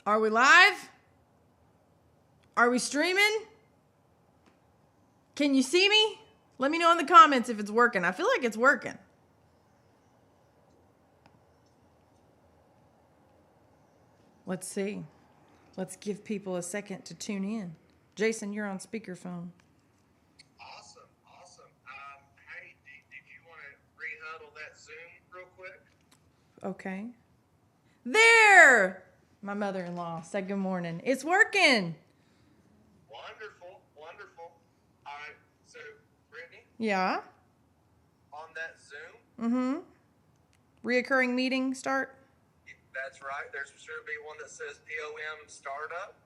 Are we live? Are we streaming? Can you see me? Let me know in the comments if it's working. I feel like it's working. Let's see. Let's give people a second to tune in. Jason, you're on speakerphone. Awesome. Hey, did you want to re-huddle that Zoom real quick? Okay. There! My mother-in-law said good morning. It's working. Wonderful. All right, so, Brittany? Yeah? On that Zoom? Mm-hmm. Reoccurring meeting start? That's right. There's sure be one that says POM startup.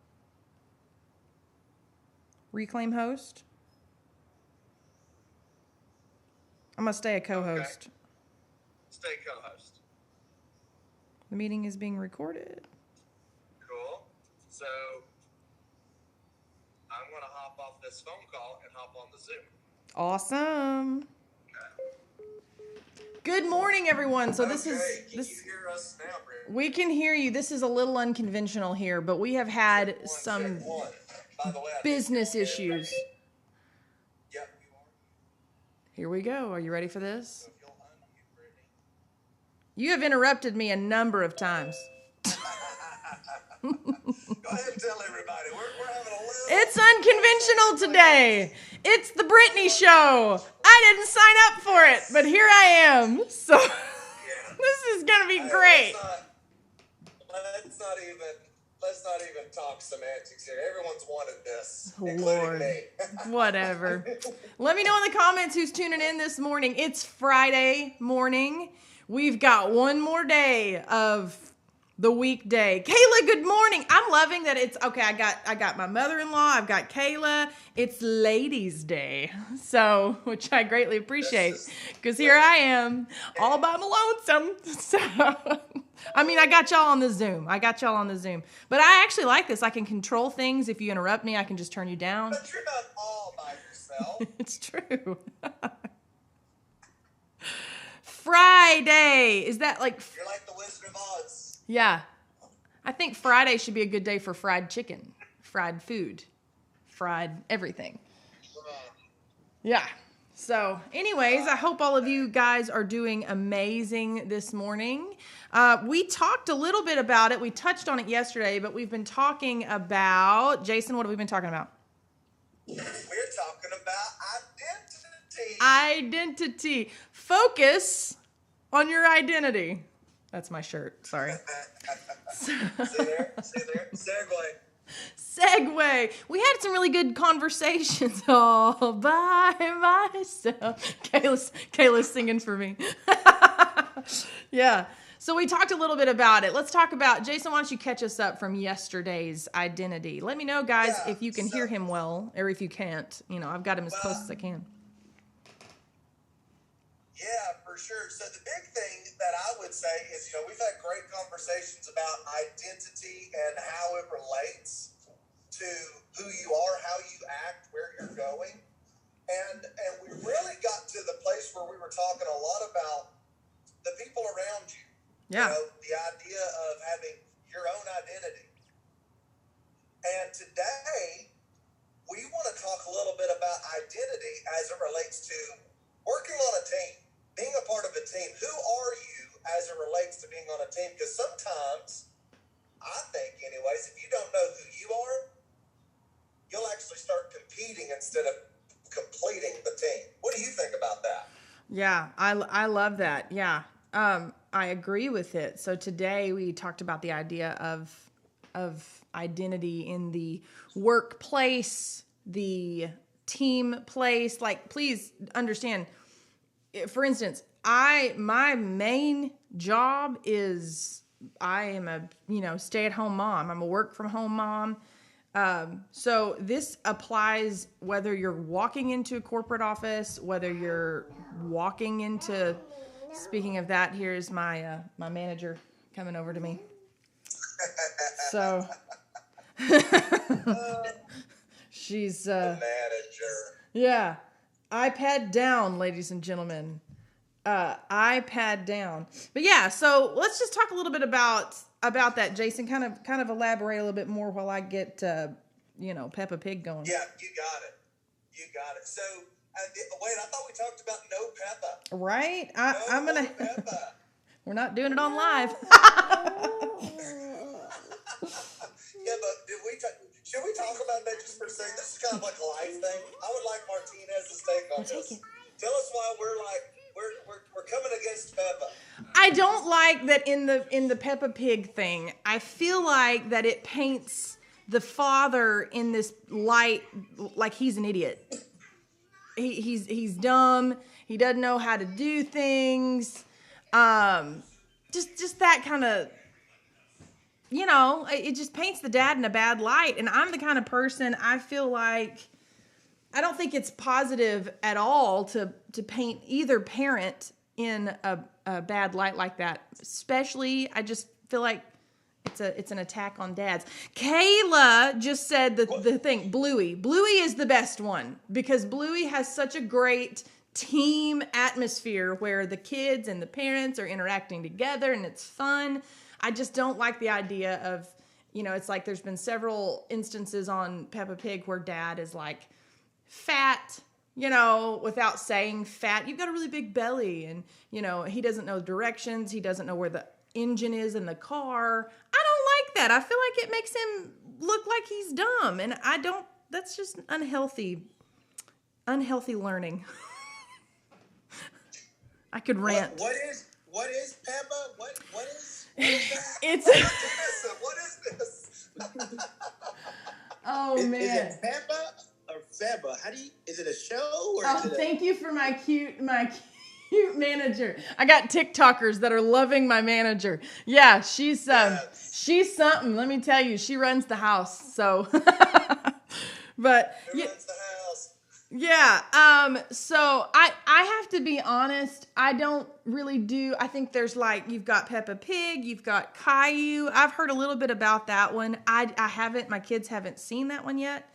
Reclaim host? I'm going to stay a co-host. Okay. Stay co-host. The meeting is being recorded. Cool. So, I'm going to hop off this phone call and hop on the Zoom. Awesome. Okay. Good morning, everyone. So this Can is you hear us now, Brittany? we can hear you. This is a little unconventional here, but we have had some Check one. By the way, business issues. Yep, you are. Here we go. Are you ready for this? So if you'll unmute, Brittany. You have interrupted me a number of times. Go ahead and tell everybody. We're having a little... It's unconventional today. It's the Brittany Show. I didn't sign up for it, but here I am. So this is going to be great. Let's not even talk semantics here. Everyone's wanted this, Lord. including me. Whatever. Let me know in the comments who's tuning in this morning. It's Friday morning. We've got one more day of the weekday. Kayla, good morning. I'm loving that it's okay. I got my mother-in-law. I've got Kayla. It's Ladies' Day, so which I greatly appreciate because here I am all by my lonesome. So I mean, I got y'all on the Zoom. But I actually like this. I can control things. If you interrupt me, I can just turn you down. But you're not all by yourself. It's true. Friday. Is that like... You're like the Wizard of Oz. Yeah. I think Friday should be a good day for fried chicken, fried food, fried everything. Yeah. So anyways, I hope all of you guys are doing amazing this morning. We talked a little bit about it. We touched on it yesterday, but we've been talking about... Jason, what have we been talking about? We're talking about identity. Focus on your identity. That's my shirt. Sorry. See there? Segue. We had some really good conversations all by myself. Kayla's singing for me. Yeah. So we talked a little bit about it. Let's talk about, Jason, why don't you catch us up from yesterday's identity? Let me know, guys, if you can hear him well or if you can't. You know, I've got him as close as I can. Yeah, for sure. So the big thing that I would say is, we've had great conversations about identity and how it relates to who you are, how you act, where you're going. And we really got to the place where we were talking a lot about the people around you. Yeah. The idea of having your own identity. And today, we want to talk a little bit about identity as it relates to working on a team, being a part of a team. Who are you as it relates to being on a team? Because sometimes, I think anyways, if you don't know who you are, you'll actually start competing instead of completing the team. What do you think about that? Yeah, I love that. Yeah. I agree with it. So today we talked about the idea of identity in the workplace, the team place. Like, please understand, for instance, my main job is I am a, stay-at-home mom. I'm a work-from-home mom. So this applies whether you're walking into a corporate office, whether you're walking into, speaking of that, here's my manager coming over to me. So she's, the manager. Yeah. iPad down, ladies and gentlemen. iPad down. But yeah, so let's just talk a little bit about that, Jason. Kind of elaborate a little bit more while I get Peppa Pig going. Yeah, you got it. You got it. So wait, I thought we talked about no Peppa. Right? I'm gonna. Peppa. We're not doing it on live. Yeah, but should we talk about that just for a second? This is kind of like a life thing. I would like Martinez's take on this. Tell us why we're coming against Peppa. I don't like that in the Peppa Pig thing. I feel like that it paints the father in this light like he's an idiot. He's dumb. He doesn't know how to do things. Just that kind of, it just paints the dad in a bad light. And I'm the kind of person, I feel like, I don't think it's positive at all to paint either parent in a bad light like that. Especially, I just feel like it's an attack on dads. Kayla just said the thing, Bluey. Bluey is the best one because Bluey has such a great team atmosphere where the kids and the parents are interacting together and it's fun. I just don't like the idea of, it's like there's been several instances on Peppa Pig where dad is like fat, without saying fat. You've got a really big belly and, he doesn't know directions. He doesn't know where the engine is in the car. I don't like that. I feel like it makes him look like he's dumb. And that's just unhealthy learning. I could rant. What is Peppa? What is that? It's what is this? Oh man. Is it Peppa or Febba? Is it a show or is it thank you for my cute manager. I got TikTokers that are loving my manager. Yeah, she's she's something. Let me tell you, she runs the house. So but Who runs the house? Yeah. So I have to be honest. I don't really do. I think there's you've got Peppa Pig, you've got Caillou. I've heard a little bit about that one. I haven't. My kids haven't seen that one yet.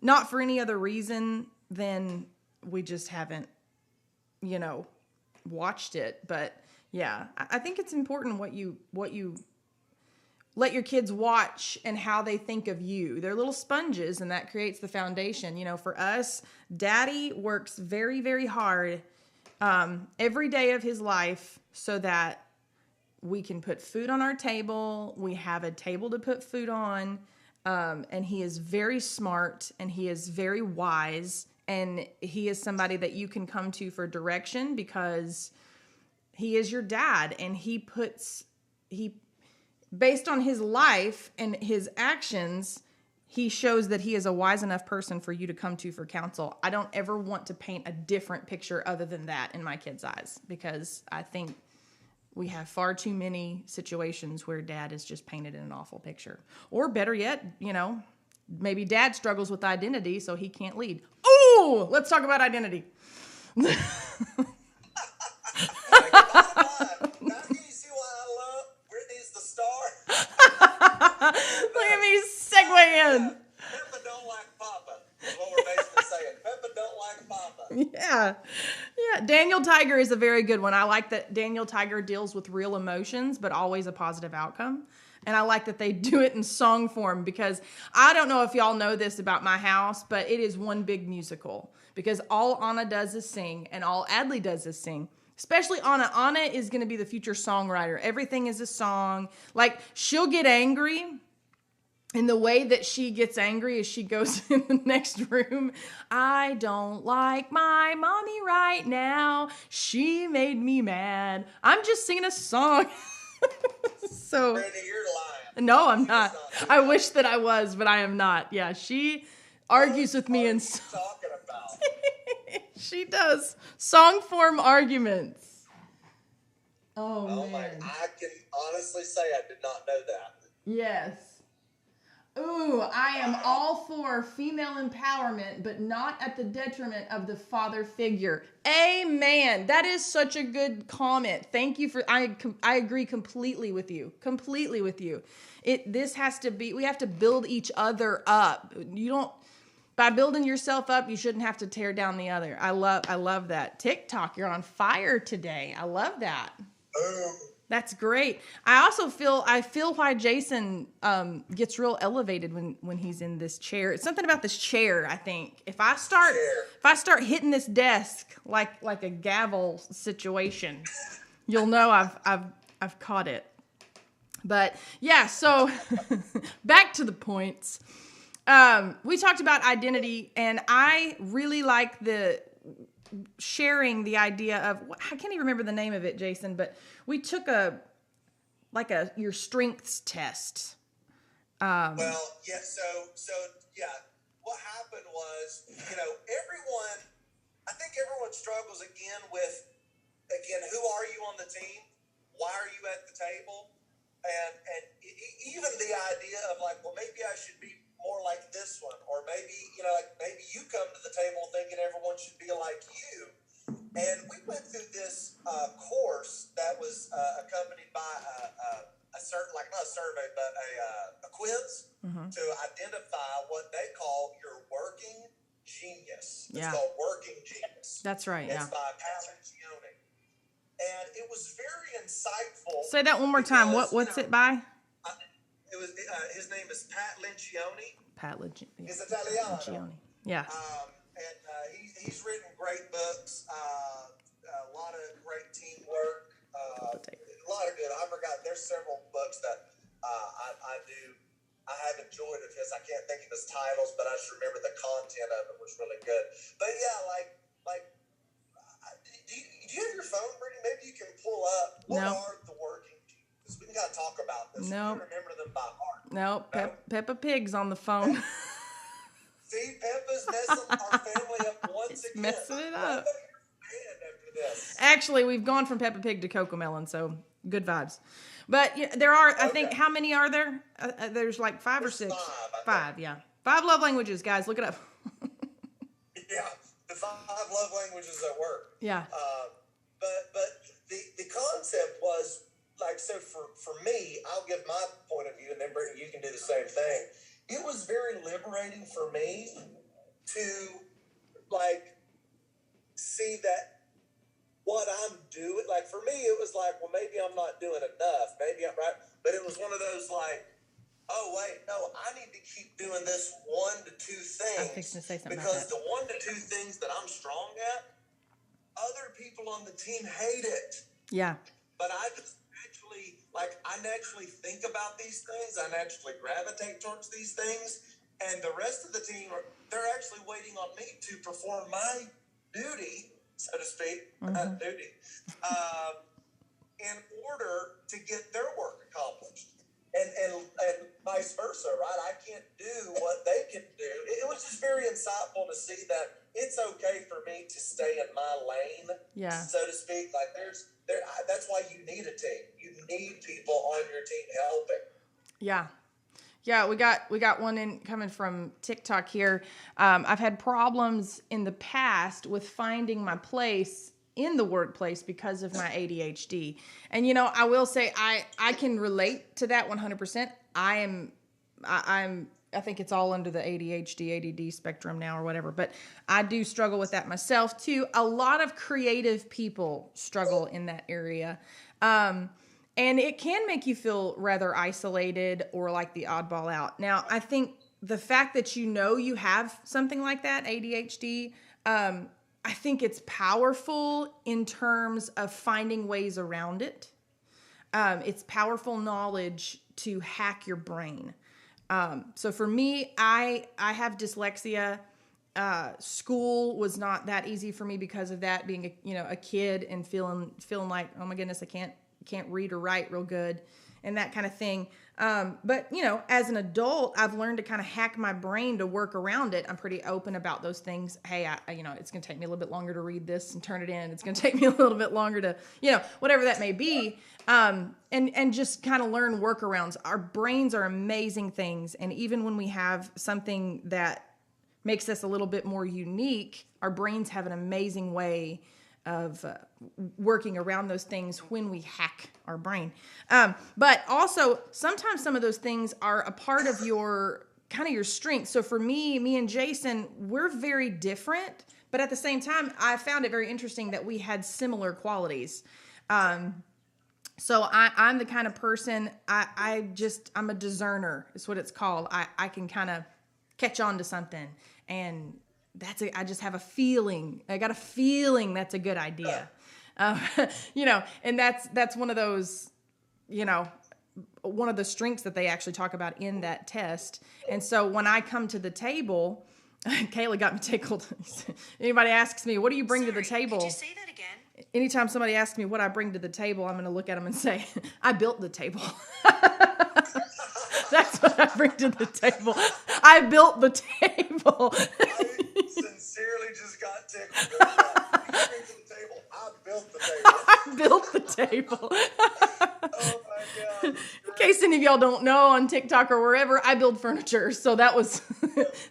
Not for any other reason than we just haven't, watched it. But yeah, I think it's important what you let your kids watch and how they think of you. They're little sponges and that creates the foundation. For us, Daddy works very, very hard every day of his life so that we can put food on our table. We have a table to put food on. And he is very smart and he is very wise. And he is somebody that you can come to for direction because he is your dad. And based on his life and his actions, he shows that he is a wise enough person for you to come to for counsel. I don't ever want to paint a different picture other than that in my kids' eyes because I think we have far too many situations where dad is just painted in an awful picture. Or better yet, maybe dad struggles with identity so he can't lead. Ooh, let's talk about identity. Now can you see why I love Britney's the star? Look at me segue in. Peppa don't like Papa. Is what we're basically saying. Peppa don't like Papa. Yeah. Daniel Tiger is a very good one. I like that Daniel Tiger deals with real emotions, but always a positive outcome. And I like that they do it in song form because I don't know if y'all know this about my house, but it is one big musical because all Anna does is sing and all Adley does is sing. Especially Anna. Anna is going to be the future songwriter. Everything is a song. She'll get angry. And the way that she gets angry is she goes in the next room. I don't like my mommy right now. She made me mad. I'm just singing a song. So, Brandy, you're lying. No, I'm not. I wish that I was, but I am not. Yeah, she argues with me in What are you talking about? She does song form arguments. Oh man. My! I can honestly say I did not know that. Yes. Ooh, I am all for female empowerment, but not at the detriment of the father figure. Amen. That is such a good comment. Thank you for, I agree completely with you. This has to be, we have to build each other up. by building yourself up, you shouldn't have to tear down the other. I love that. TikTok, you're on fire today. I love that. That's great. I feel why Jason gets real elevated when he's in this chair. It's something about this chair, I think. If I start hitting this desk like a gavel situation, you'll know I've caught it. But yeah, so back to the points. We talked about identity, and I really like the sharing the idea of, I can't even remember the name of it, Jason, but we took your strengths test. Well, yeah. So yeah, what happened was, I think everyone struggles with who are you on the team? Why are you at the table? And even the idea of like, well, maybe I should be more like this one, or maybe you come to the table thinking everyone should be like you. And we went through this course that was accompanied by a certain, like not a survey, but a quiz to identify what they call your working genius. It's called Working Genius. That's right. It's by Pat Lencioni, and it was very insightful. Say that one more time. What's it by? It was his name is Pat Lencioni. He's Italiano. Yeah. And he's written great books, a lot of great teamwork, a lot of good. I forgot. There's several books that I have enjoyed of his. I can't think of his titles, but I just remember the content of it was really good. But yeah, do you have your phone, Brittany? Maybe you can pull up what are the working geniuses. We can kind of talk about this. No. Remember them by heart. No, Peppa Pig's on the phone. See, Peppa's messing our family up once again. Messing it up. After this. Actually, we've gone from Peppa Pig to Cocomelon, so good vibes. But yeah, there are, I think, how many are there? There's like five or six. Five, yeah. 5 love languages, guys. Look it up. Yeah, the 5 love languages at work. Yeah. But the concept was, like, so for me, I'll give my point of view, and then Brittany, you can do the same thing. It was very liberating for me to, like, see that what I'm doing, like, for me, it was like, well, maybe I'm not doing enough. Maybe I'm right. But it was one of those, like, oh, wait, no, I need to keep doing this 1 to 2 things. I'm fixing to say something because about the 1 that. to 2 things that I'm strong at, other people on the team hate it. Yeah. But I naturally think about these things. I naturally gravitate towards these things. And the rest of the team, they're actually waiting on me to perform my duty, so to speak, in order to get their work accomplished. And vice versa, right? I can't do what they can do. It was just very insightful to see that it's okay for me to stay in my lane, so to speak. Like that's why you need a team. You need people on your team helping. Yeah. Yeah, we got one coming from TikTok here. I've had problems in the past with finding my place in the workplace because of my ADHD. And I will say I can relate to that 100%. I think it's all under the ADHD, ADD spectrum now or whatever, but I do struggle with that myself too. A lot of creative people struggle in that area. And it can make you feel rather isolated or like the oddball out. Now, I think the fact that you have something like that, ADHD, I think it's powerful in terms of finding ways around it. It's powerful knowledge to hack your brain. So for me, I have dyslexia. School was not that easy for me because of that, being a kid and feeling like, oh my goodness, I can't read or write real good and that kind of thing. But as an adult, I've learned to kind of hack my brain to work around it. I'm pretty open about those things. Hey, it's going to take me a little bit longer to read this and turn it in. It's going to take me a little bit longer to, whatever that may be. And just kind of learn workarounds. Our brains are amazing things. And even when we have something that makes us a little bit more unique, our brains have an amazing way of working around those things when we hack our brain. But also, sometimes some of those things are a part of your kind of your strengths. So for me and Jason, we're very different, but at the same time, I found it very interesting that we had similar qualities. So I'm the kind of person, I'm a discerner is what it's called. I can kind of catch on to something, and I just have a feeling. I got a feeling that's a good idea. And that's one of those, one of the strengths that they actually talk about in that test. And so when I come to the table, Kayla got me tickled. Anybody asks me, what do you bring to the table? Could you say that again? Anytime somebody asks me what I bring to the table, I'm going to look at them and say, I built the table. That's what I bring to the table. I built the table. I sincerely just got tickled. You bring to the table. I built the table. I built the table. Oh my God. In case any of y'all don't know, on TikTok or wherever, I build furniture. So that was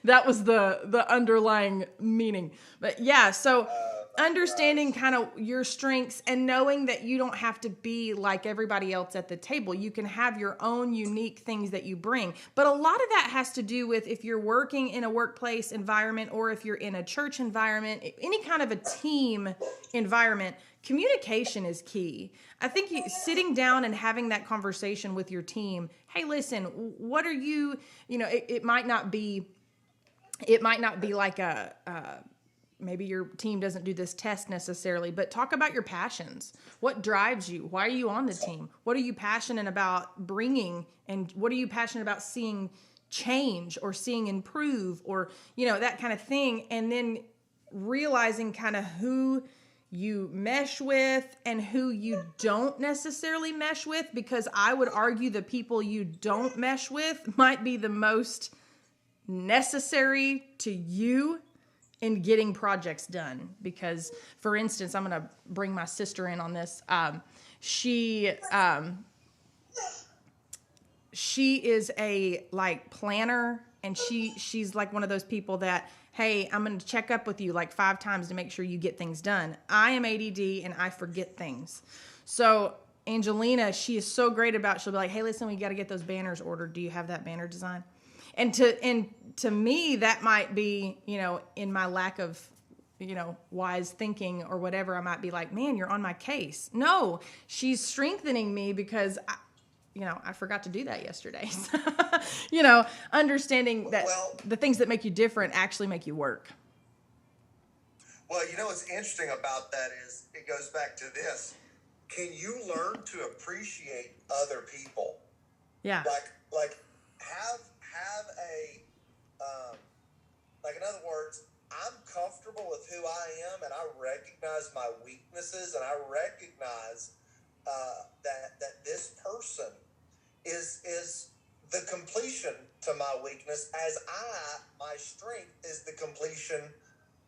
the underlying meaning. But yeah, so understanding kind of your strengths and knowing that you don't have to be like everybody else at the table. You can have your own unique things that you bring. But a lot of that has to do with if you're working in a workplace environment or if you're in a church environment, any kind of a team environment, communication is key. I think sitting down and having that conversation with your team, hey, listen, what are you, it might not be like maybe your team doesn't do this test necessarily, but talk about your passions. What drives you? Why are you on the team? What are you passionate about bringing? And what are you passionate about seeing change or seeing improve or, that kind of thing. And then realizing kind of who you mesh with and who you don't necessarily mesh with, because I would argue the people you don't mesh with might be the most necessary to you in getting projects done. Because, for instance, I'm going to bring my sister in on this. She is a planner, and she's like one of those people that, hey, I'm going to check up with you 5 times to make sure you get things done. I am ADD and I forget things. So Angelina, she is so great about, she'll be like, hey, listen, we got to get those banners ordered. Do you have that banner design? And to me, that might be, in my lack of, wise thinking or whatever, I might be like, man, you're on my case. No, she's strengthening me because I forgot to do that yesterday. Understanding that the things that make you different actually make you work. Well, what's interesting about that is it goes back to this. Can you learn to appreciate other people? Yeah. Like have a, in other words, I'm comfortable with who I am, and I recognize my weaknesses, and I recognize that this person is the completion to my weakness, as my strength is the completion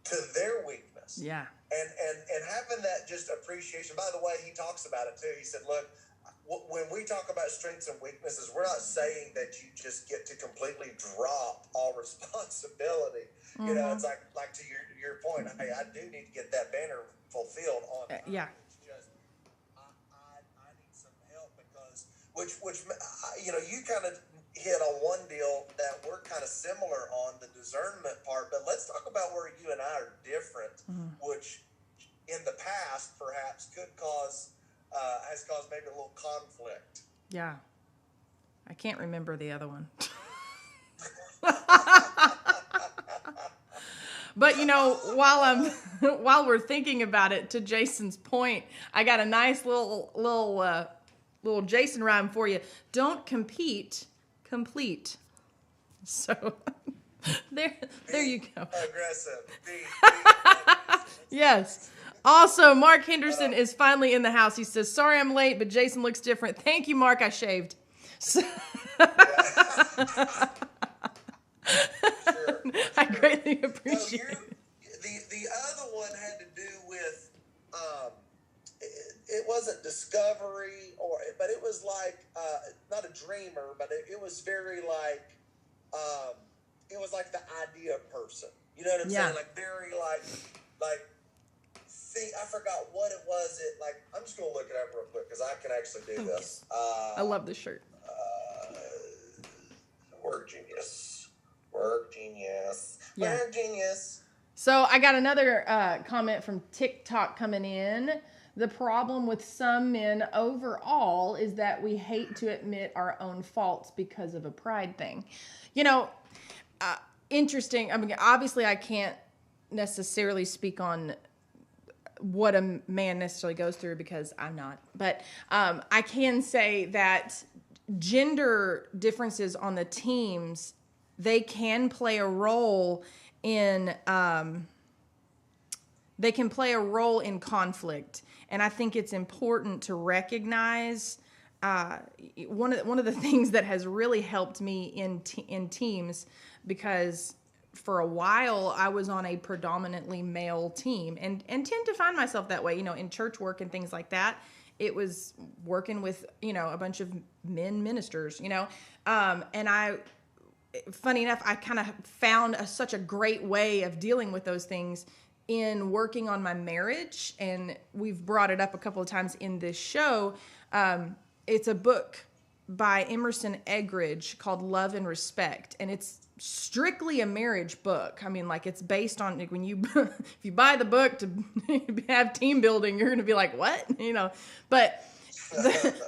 to their weakness. Yeah. And having that just appreciation. By the way, he talks about it too. He said, look, when we talk about strengths and weaknesses, we're not saying that you just get to completely drop all responsibility. Mm-hmm. It's like to your point, hey, I do need to get that banner fulfilled on time. Yeah. It's just, I need some help because, which you kind of hit on one deal that we're kind of similar on, the discernment part, but let's talk about where you and I are different, which in the past perhaps has caused maybe a little conflict. Yeah. I can't remember the other one. But while we're thinking about it, to Jason's point, I got a nice little Jason rhyme for you. Don't compete, complete. So there you go. Aggressive. Yes. Also, Mark Henderson is finally in the house. He says, sorry I'm late, but Jason looks different. Thank you, Mark. I shaved. Sure. I greatly appreciate it. The other one had to do with, it wasn't discovery, but it was not a dreamer, but it was very it was like the idea person. You know what I'm saying? Very see, I forgot what it was. I'm just going to look it up real quick because I can actually do this. I love this shirt. Word genius. Yeah. You're a genius. So I got another comment from TikTok coming in. The problem with some men overall is that we hate to admit our own faults because of a pride thing. You know, interesting. I mean, obviously I can't necessarily speak on what a man necessarily goes through because I'm not. But I can say that gender differences on the teams, they can play a role in conflict, and I think it's important to recognize one of the things that has really helped me in teams, because for a while I was on a predominantly male team and tend to find myself that way, in church work and things like that. It was working with, a bunch of men ministers, and funny enough, I kind of found such a great way of dealing with those things in working on my marriage. And we've brought it up a couple of times in this show. It's a book by Emerson Eggridge called Love and Respect. And it's strictly a marriage book. I mean, like, it's based on, like, when you, if you buy the book to have team building, you're going to be like, what? But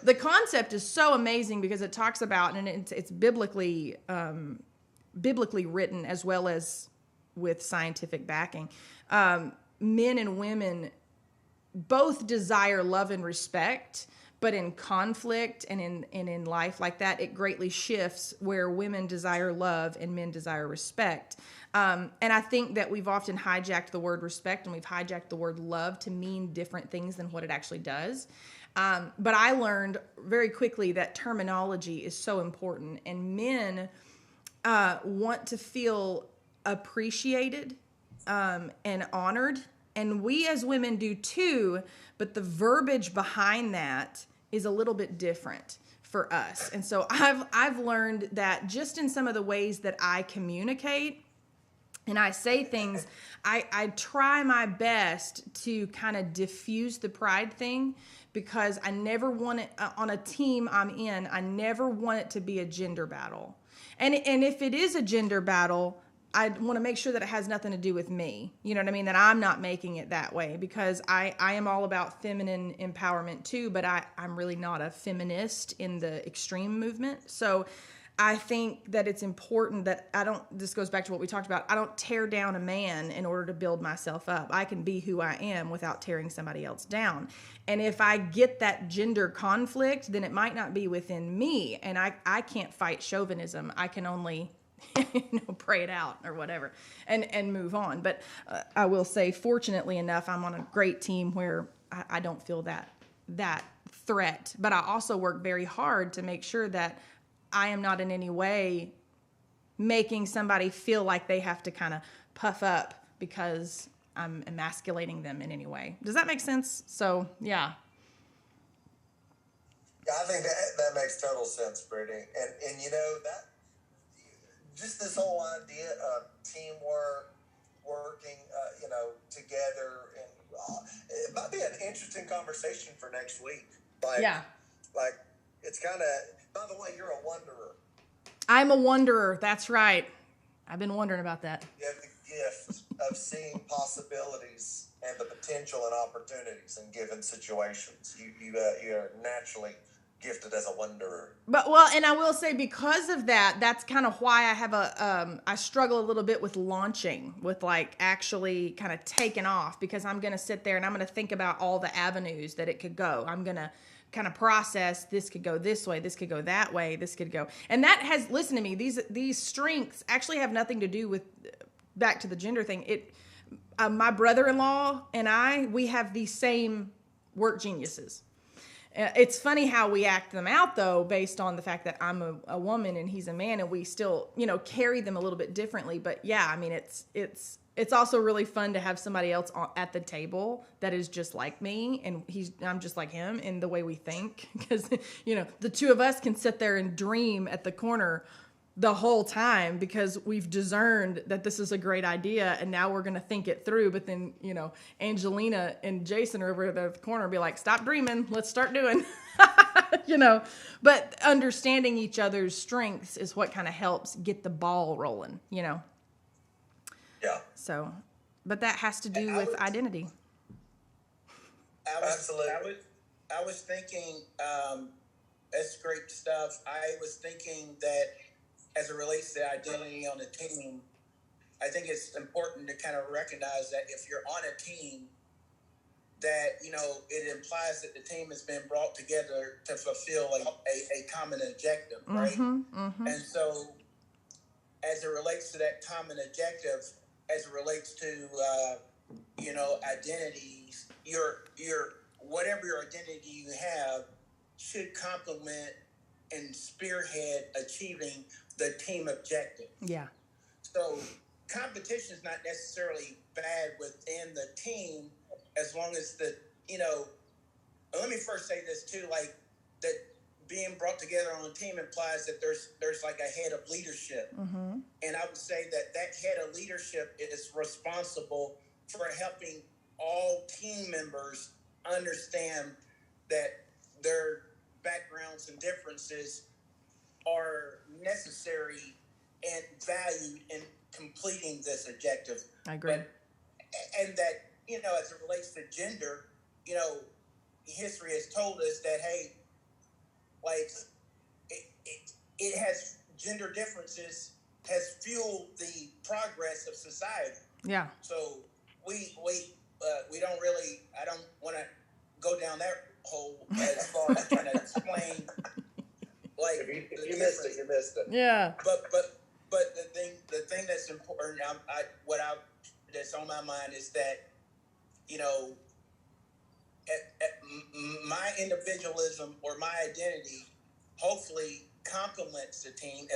the concept is so amazing because it talks about, and it's biblically written as well as with scientific backing. Men and women both desire love and respect, but in conflict and in life like that, it greatly shifts where women desire love and men desire respect. And I think that we've often hijacked the word respect and we've hijacked the word love to mean different things than what it actually does. But I learned very quickly that terminology is so important, and men want to feel appreciated and honored, and we as women do too, but the verbiage behind that is a little bit different for us. And so I've learned that just in some of the ways that I communicate and I say things, I try my best to kind of diffuse the pride thing, because I never want it on a team I'm in. I never want it to be a gender battle. And if it is a gender battle, I want to make sure that it has nothing to do with me. You know what I mean? That I'm not making it that way, because I am all about feminine empowerment too, but I'm really not a feminist in the extreme movement. So I think that it's important that this goes back to what we talked about. I don't tear down a man in order to build myself up. I can be who I am without tearing somebody else down. And if I get that gender conflict, then it might not be within me. And I can't fight chauvinism. I can only pray it out or whatever and move on. But I will say, fortunately enough, I'm on a great team where I don't feel that threat. But I also work very hard to make sure that I am not in any way making somebody feel like they have to kind of puff up because I'm emasculating them in any way. Does that make sense? So, yeah. Yeah, I think that makes total sense, Brittany. And that just this whole idea of teamwork, working, together, and it might be an interesting conversation for next week. Like, it's kind of, by the way, you're a wanderer. I'm a wanderer. That's right. I've been wondering about that. You have the gift of seeing possibilities and the potential and opportunities in given situations. You are naturally gifted as a wanderer. And I will say, because of that, that's kind of why I have I struggle a little bit with launching, with like actually kind of taking off, because I'm going to sit there and I'm going to think about all the avenues that it could go. I'm going to kind of process, this could go this way, this could go that way, this could go. And that has, listen to me, these strengths actually have nothing to do with, back to the gender thing. My brother-in-law and we have the same work geniuses. It's funny how we act them out, though, based on the fact that I'm a woman and he's a man, and we still, carry them a little bit differently. But yeah, I mean, it's also really fun to have somebody else at the table that is just like me, and I'm just like him in the way we think, because the two of us can sit there and dream at the corner the whole time because we've discerned that this is a great idea, and now we're going to think it through. But then, Angelina and Jason are over at the corner and be like, stop dreaming, let's start doing. But understanding each other's strengths is what kind of helps get the ball rolling, Yeah. So, but that has to do I with would- identity. Absolutely. I was thinking, that's great stuff. I was thinking that as it relates to identity on the team, I think it's important to kind of recognize that if you're on a team, that, you know, it implies that the team has been brought together to fulfill a common objective, right? And so, as it relates to that common objective, as it relates to you know, identities, your whatever your identity you have should complement and spearhead achieving the team objective. Yeah. So competition is not necessarily bad within the team, as long as the, you know, let me first say this too, like that being brought together on a team implies that there's like a head of leadership. And I would say that head of leadership is responsible for helping all team members understand that their backgrounds and differences are necessary and valued in completing this objective. I agree. And that, you know, as it relates to gender, you know, history has told us that, hey, like it has gender differences has fueled the progress of society. Yeah. So we don't really, I don't want to go down that hole as far as trying to explain like If you missed it, you missed it. Yeah. But the thing that's important, that's on my mind is that, you know, my individualism or my identity hopefully complements the team.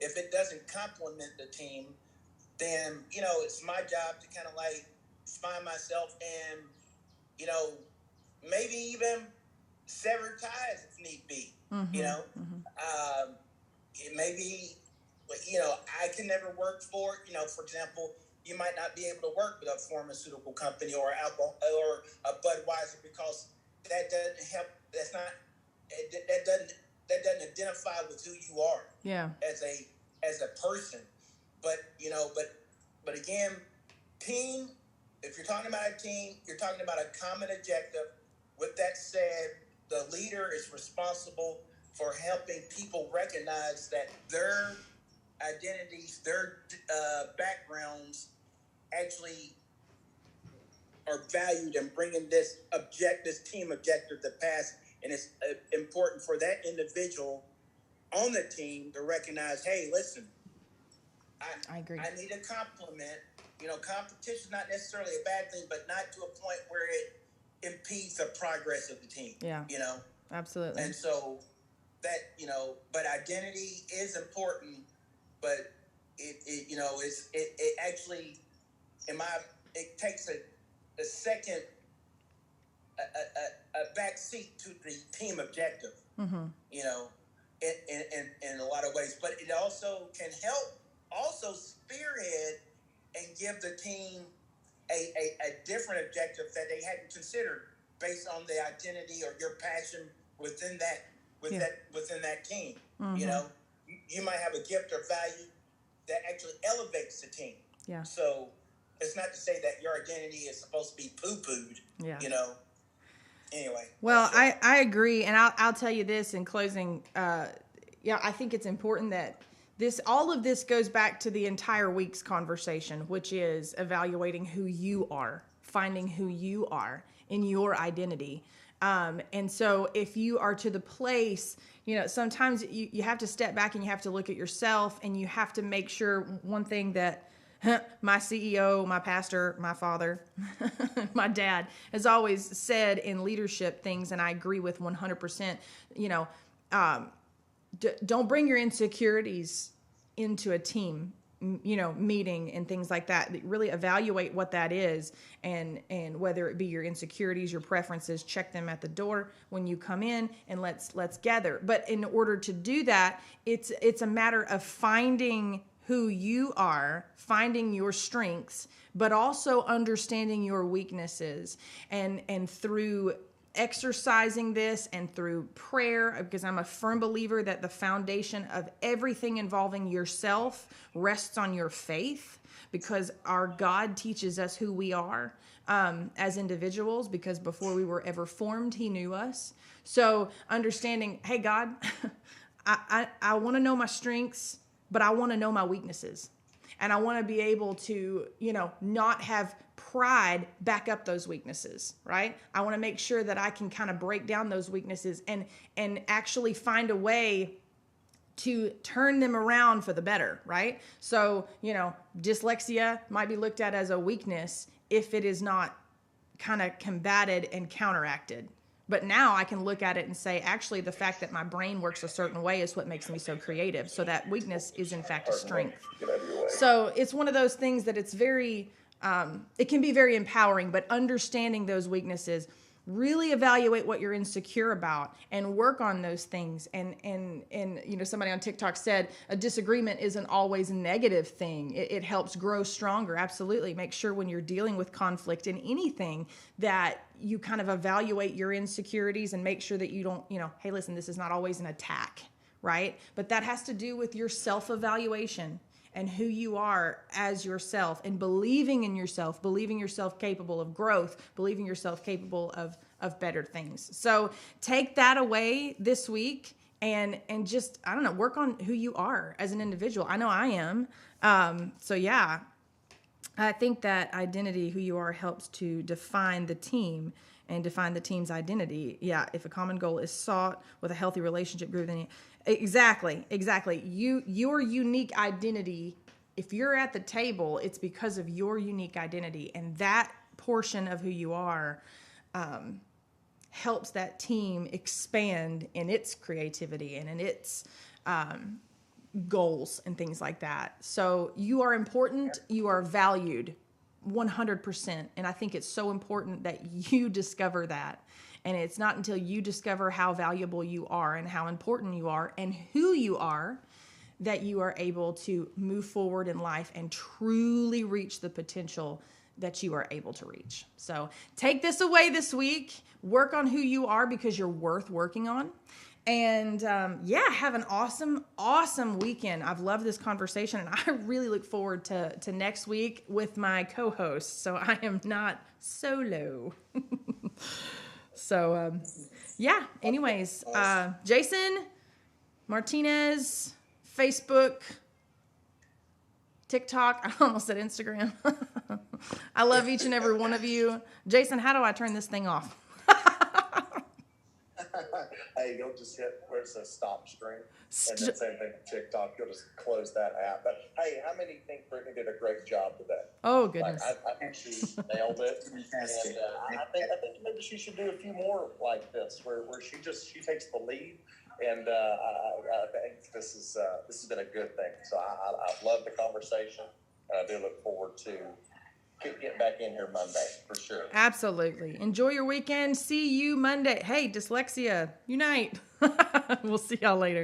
If it doesn't complement the team, then, you know, it's my job to kind of like find myself and, you know, maybe even sever ties if need be. You know, it may be, you know, I can never work for, you know, for example, you might not be able to work with a pharmaceutical company or alcohol or a Budweiser because that doesn't help. That doesn't identify with who you are. Yeah. As a person. But, you know, but again, team, if you're talking about a team, you're talking about a common objective. With that said, the leader is responsible for helping people recognize that their identities, their backgrounds actually are valued and bringing this team objective to pass. And it's important for that individual on the team to recognize, hey, listen, I agree. I need a compliment. You know, competition is not necessarily a bad thing, but not to a point where it impedes the progress of the team. Yeah. You know? Absolutely. And so that, you know, but identity is important, but it you know, it actually, it takes a second, a back seat to the team objective, you know, in a lot of ways. But it also can help also spearhead and give the team a different objective that they hadn't considered based on the identity or your passion within that team. You know, you might have a gift or value that actually elevates the team. Yeah. So it's not to say that your identity is supposed to be poo-pooed. Yeah. You know. Anyway. Well, I agree, and I'll tell you this in closing. Yeah, I think it's important that all of this goes back to the entire week's conversation, which is evaluating who you are, finding who you are in your identity. And so if you are to the place, you know, sometimes you have to step back and you have to look at yourself, and you have to make sure one thing that my CEO, my pastor, my father, my dad has always said in leadership things, and I agree with 100%, you know, don't bring your insecurities into a team, you know, meeting and things like that. Really evaluate what that is, and whether it be your insecurities, your preferences, check them at the door when you come in, and let's gather. But in order to do that, it's a matter of finding who you are, finding your strengths, but also understanding your weaknesses, and through exercising this and through prayer, because I'm a firm believer that the foundation of everything involving yourself rests on your faith, because our God teaches us who we are as individuals, because before we were ever formed, he knew us. So understanding, hey, God, I want to know my strengths, but I want to know my weaknesses. And I want to be able to, not have pride back up those weaknesses, right? I want to make sure that I can kind of break down those weaknesses and actually find a way to turn them around for the better, right? So, dyslexia might be looked at as a weakness if it is not kind of combated and counteracted. But now I can look at it and say, actually, the fact that my brain works a certain way is what makes me so creative. So that weakness is, in fact, a strength. So it's one of those things that it's very, it can be very empowering, but understanding those weaknesses, really evaluate what you're insecure about and work on those things. And somebody on TikTok said a disagreement isn't always a negative thing. It helps grow stronger. Absolutely. Make sure when you're dealing with conflict in anything that you kind of evaluate your insecurities and make sure that you don't, hey, listen, this is not always an attack, right? But that has to do with your self-evaluation and who you are as yourself, and believing in yourself, believing yourself capable of growth, believing yourself capable of better things. So take that away this week and just, I don't know, work on who you are as an individual. I know I am. So yeah, I think that identity, who you are, helps to define the team and define the team's identity. Yeah, if a common goal is sought with a healthy relationship group, then Exactly. Your unique identity, if you're at the table, it's because of your unique identity, and that portion of who you are helps that team expand in its creativity and in its goals and things like that. So you are important, you are valued 100%, and I think it's so important that you discover that. And it's not until you discover how valuable you are and how important you are and who you are that you are able to move forward in life and truly reach the potential that you are able to reach. So take this away this week. Work on who you are, because you're worth working on. And have an awesome weekend. I've loved this conversation, and I really look forward to next week with my co-host. So I am not solo. So, anyways, Jason Martinez, Facebook, TikTok. I almost said Instagram. I love each and every one of you. Jason, how do I turn this thing off? Hey, you'll just hit where it says stop stream. And then same thing with TikTok. You'll just close that app. But hey, how many think Brittany did a great job today? Oh, goodness. I think she nailed it. And I think maybe she should do a few more like this, where she takes the lead. And I think this has been a good thing. So I love the conversation. And I do look forward to get back in here Monday for sure. Absolutely. Enjoy your weekend. See you Monday. Hey, dyslexia, unite. We'll see y'all later.